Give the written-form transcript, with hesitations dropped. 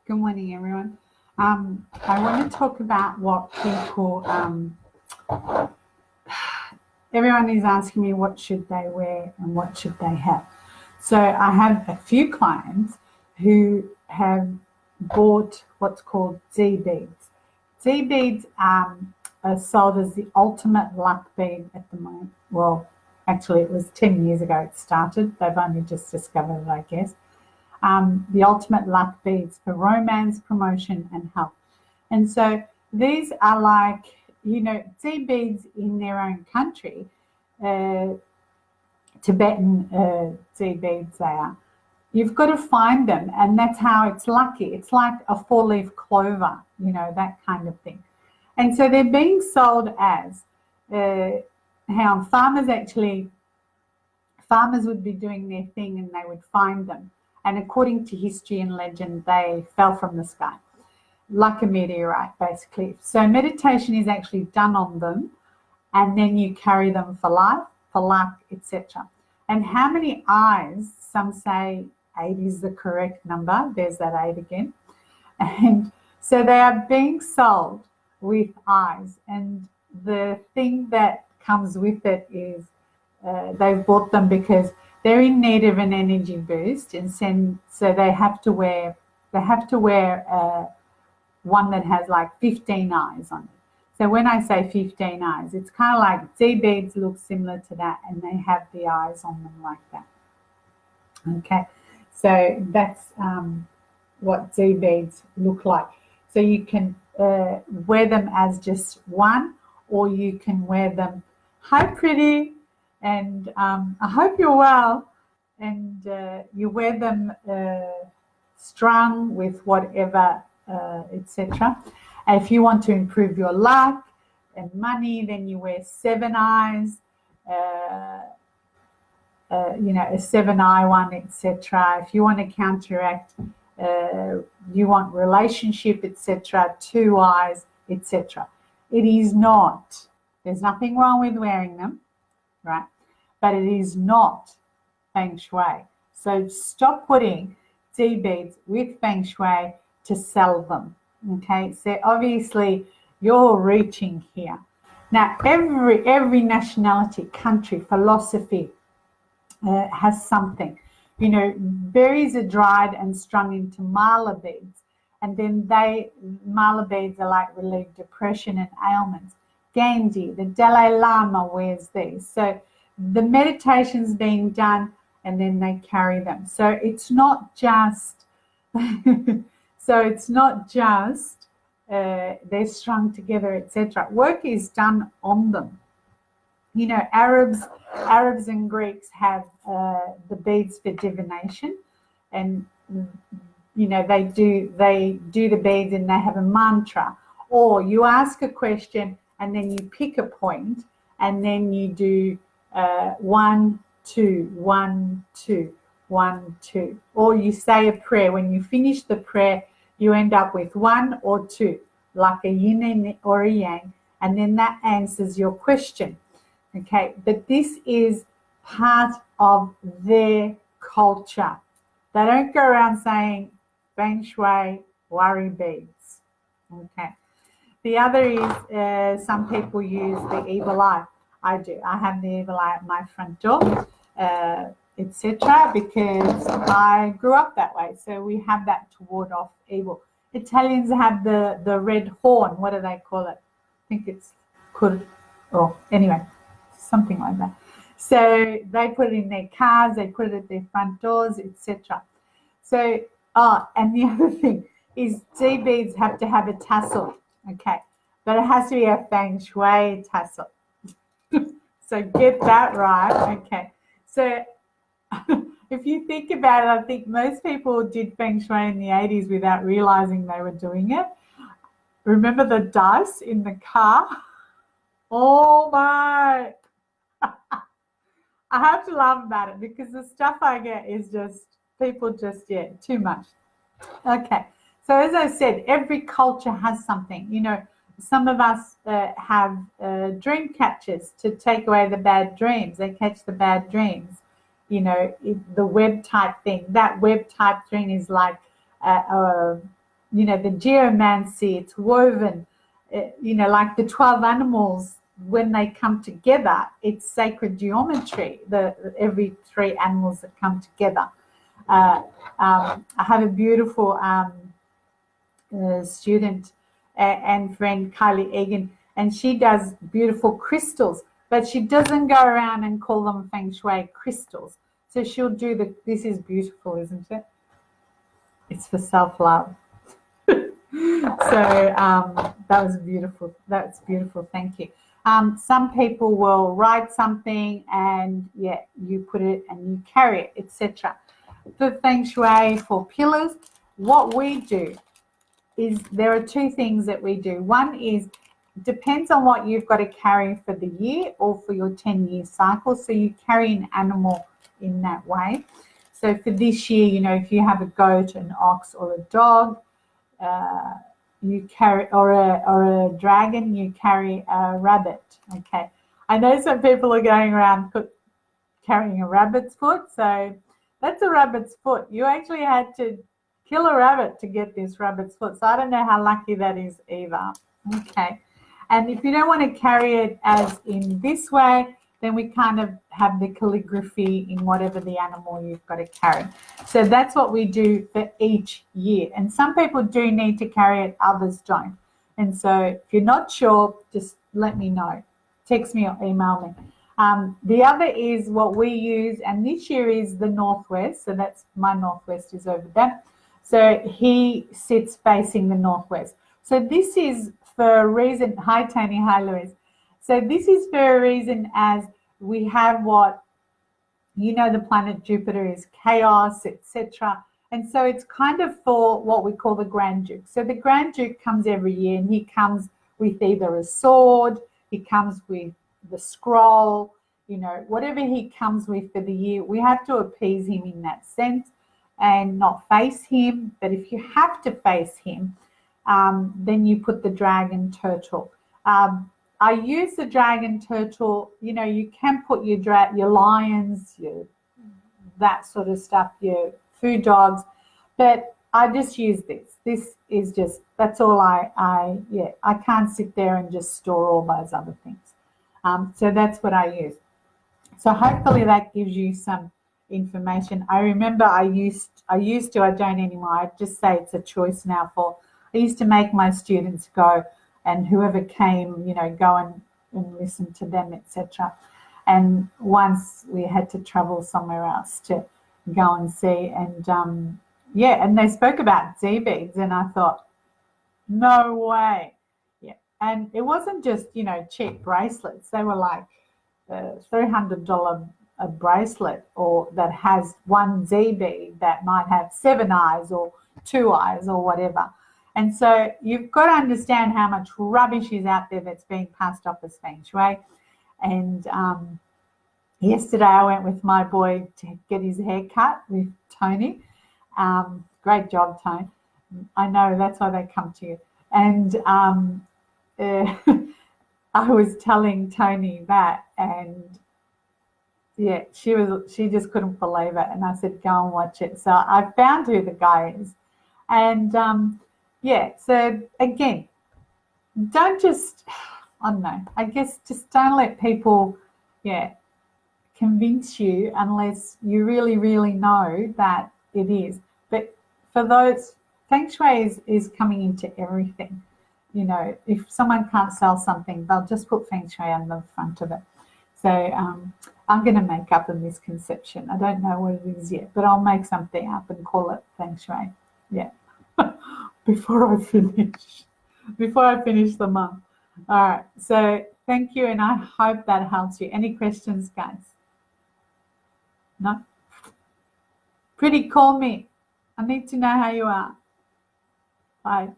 Good morning, everyone. I want to talk about what people, everyone is asking me what should they wear and what should they have. So I have a few clients who have bought what's called Dzi beads. Dzi beads are sold as the ultimate luck bead at the moment. Well, actually it was 10 years ago it started. They've only just discovered it, I guess. The ultimate luck beads for romance, promotion, and health. And so these are like, Dzi beads in their own country, Tibetan Dzi beads they are. You've got to find them, and that's how it's lucky. It's like a four-leaf clover, that kind of thing. And so they're being sold as how farmers would be doing their thing and they would find them. And according to history and legend, they fell from the sky, like a meteorite, basically. So meditation is actually done on them, and then you carry them for life, for luck, etc. And how many eyes? Some say 8 is the correct number. There's that 8 again. And so they are being sold with eyes. And the thing that comes with it is they've bought them because they're in need of an energy boost, and so they have to wear one that has like 15 eyes on it. So when I say 15 eyes, it's kind of like Dzi beads look similar to that, and they have the eyes on them like that. Okay, so that's what Dzi beads look like. So you can wear them as just one, or you can wear them, hi pretty, and I hope you're well, and you wear them strung with whatever, etc. If you want to improve your luck and money, then you wear 7 eyes, a 7-eye one, etc. If you want to counteract, you want relationship, etc., 2 eyes, etc. It is not. There's nothing wrong with wearing them, right? But it is not Feng Shui. So stop putting Dzi beads with Feng Shui to sell them. Okay, so obviously you're reaching here. Now, every nationality, country, philosophy has something. Berries are dried and strung into mala beads, and then mala beads are like relieve depression and ailments. Gandhi, the Dalai Lama wears these. So the meditation's being done, and then they carry them. So it's not just they're strung together, etc. Work is done on them. Arabs and Greeks have the beads for divination, and they do the beads, and they have a mantra. Or you ask a question, and then you pick a point, and then you do 1, 2, 1, 2, 1, 2. Or you say a prayer. When you finish the prayer, you end up with 1 or 2, like a yin or a yang, and then that answers your question. Okay, but this is part of their culture. They don't go around saying Feng Shui, worry beads. Okay. The other is some people use the evil eye. I do. I have the evil eye at my front door, etc., because I grew up that way. So we have that to ward off evil. Italians have the red horn. What do they call it? I think it's anyway, something like that. So they put it in their cars, they put it at their front doors, etc. So, and the other thing is Dzi beads have to have a tassel, okay, but it has to be a Feng Shui tassel. So get that right, okay. So if you think about it, I think most people did Feng Shui in the 80s without realizing they were doing it. Remember the dice in the car? Oh my! I have to laugh about it because the stuff I get is just, people just, too much. Okay, so as I said, every culture has something. Some of us have dream catchers to take away the bad dreams. They catch the bad dreams. The web type thing. That web type thing is like the geomancy, it's woven, like the 12 animals, when they come together, it's sacred geometry, every 3 animals that come together. I have a beautiful student and friend, Kylie Egan, and she does beautiful crystals, but she doesn't go around and call them Feng Shui crystals. So she'll do this is beautiful, isn't it? It's for self-love. So that was beautiful. That's beautiful. Thank you. Some people will write something and you put it and you carry it, etc. For Feng Shui, for pillars, what we do is there are 2 things that we do. One is depends on what you've got to carry for the year or for your 10-year cycle. So you carry an animal in that way. So for this year, if you have a goat, an ox, or a dog, you carry, or a dragon, you carry a rabbit. Okay, I know some people are going around carrying a rabbit's foot, so that's a rabbit's foot. You actually had to kill a rabbit to get this rabbit's foot, so I don't know how lucky that is either. Okay, and if you don't want to carry it as in this way, then we kind of have the calligraphy in whatever the animal you've got to carry. So that's what we do for each year. And some people do need to carry it, others don't. And so if you're not sure, just let me know. Text me or email me. The other is what we use, and this year is the Northwest. So that's my Northwest is over there. So he sits facing the Northwest. So this is for a reason. Hi, Tony. Hi, Louise. So this is for a reason, as we have the planet Jupiter is chaos, etc. And so it's kind of for what we call the Grand Duke. So the Grand Duke comes every year, and he comes with either a sword, he comes with the scroll, whatever he comes with for the year, we have to appease him in that sense and not face him. But if you have to face him, then you put the dragon turtle. I use the dragon turtle. You can put your lions, that sort of stuff, your food dogs, but I just use this. This is just, that's all I can't sit there and just store all those other things. So that's what I use. So hopefully that gives you some information. I remember I used to, I don't anymore. I just say it's a choice now. I used to make my students go, and whoever came, go and listen to them, etc. And once we had to travel somewhere else to go and see, and and they spoke about Dzi beads, and I thought, no way. Yeah, and it wasn't just cheap bracelets. They were like $300 a bracelet, or that has one Dzi bead that might have 7 eyes or 2 eyes or whatever. And so you've got to understand how much rubbish is out there that's being passed off as Feng Shui. And yesterday I went with my boy to get his hair cut with Tony. Great job, Tony. I know, that's why they come to you. And I was telling Tony that, and she just couldn't believe it. And I said, go and watch it. So I found who the guy is. And so again, don't just, I don't know, I guess just don't let people, convince you unless you really, really know that it is. But for those, Feng Shui is coming into everything. If someone can't sell something, they'll just put Feng Shui on the front of it. So I'm going to make up a misconception. I don't know what it is yet, but I'll make something up and call it Feng Shui. Yeah. Before I finish the month. All right. So thank you, and I hope that helps you. Any questions, guys? No? Pretty, call me. I need to know how you are. Bye.